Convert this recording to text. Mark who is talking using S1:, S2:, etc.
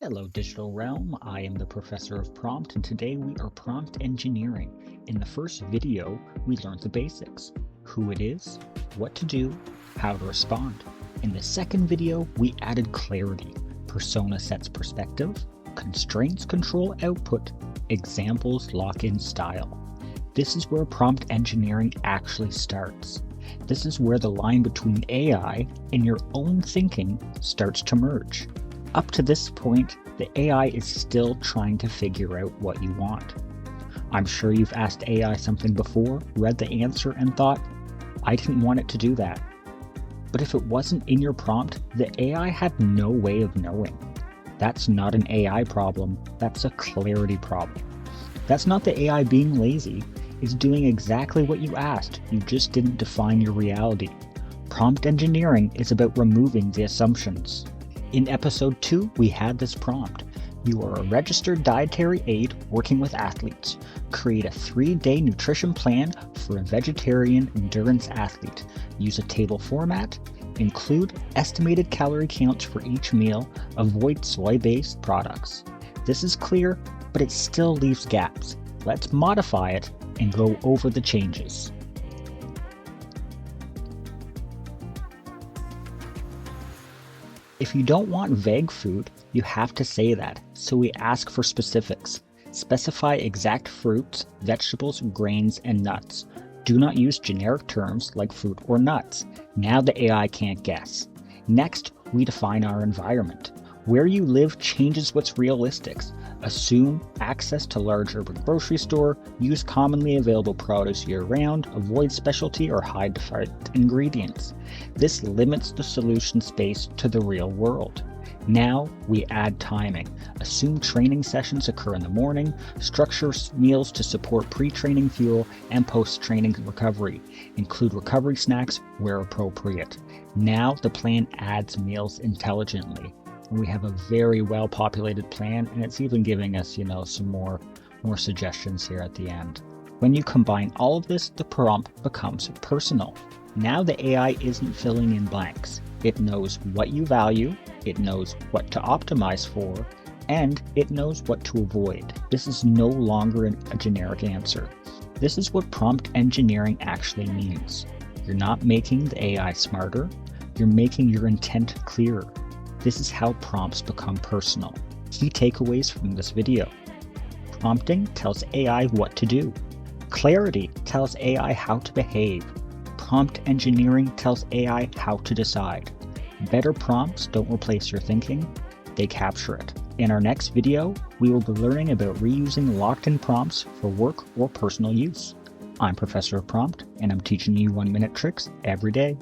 S1: Hello, digital realm. I am the professor of prompt, and today we are prompt engineering. In the first video, we learned the basics: who it is, what to do, how to respond. In the second video, we added clarity. Persona sets perspective, constraints control output, examples lock in style. This is where prompt engineering actually starts. This is where the line between AI and your own thinking starts to merge. Up to this point, the AI is still trying to figure out what you want. I'm sure you've asked AI something before, read the answer, and thought, I didn't want it to do that. But if it wasn't in your prompt, the AI had no way of knowing. That's not an AI problem, that's a clarity problem. That's not the AI being lazy, it's doing exactly what you asked, you just didn't define your reality. Prompt engineering is about removing the assumptions. In episode 2, we had this prompt. You are a registered dietary aide working with athletes. Create a 3-day nutrition plan for a vegetarian endurance athlete. Use a table format. Include estimated calorie counts for each meal. Avoid soy-based products. This is clear, but it still leaves gaps. Let's modify it and go over the changes. If you don't want vague food, you have to say that, so we ask for specifics. Specify exact fruits, vegetables, grains, and nuts. Do not use generic terms like fruit or nuts. Now the AI can't guess. Next, we define our environment. Where you live changes what's realistic. Assume access to large urban grocery store, use commonly available produce year-round, avoid specialty or high-defined ingredients. This limits the solution space to the real world. Now we add timing. Assume training sessions occur in the morning, structure meals to support pre-training fuel and post-training recovery. Include recovery snacks where appropriate. Now the plan adds meals intelligently. We have a very well populated plan, and it's even giving us, some more suggestions here at the end. When you combine all of this, the prompt becomes personal. Now the AI isn't filling in blanks. It knows what you value, it knows what to optimize for, and it knows what to avoid. This is no longer a generic answer. This is what prompt engineering actually means. You're not making the AI smarter, you're making your intent clearer. This is how prompts become personal. Key takeaways from this video. Prompting tells AI what to do. Clarity tells AI how to behave. Prompt engineering tells AI how to decide. Better prompts don't replace your thinking, they capture it. In our next video, we will be learning about reusing locked-in prompts for work or personal use. I'm Professor of Prompt, and I'm teaching you 1-minute tricks every day.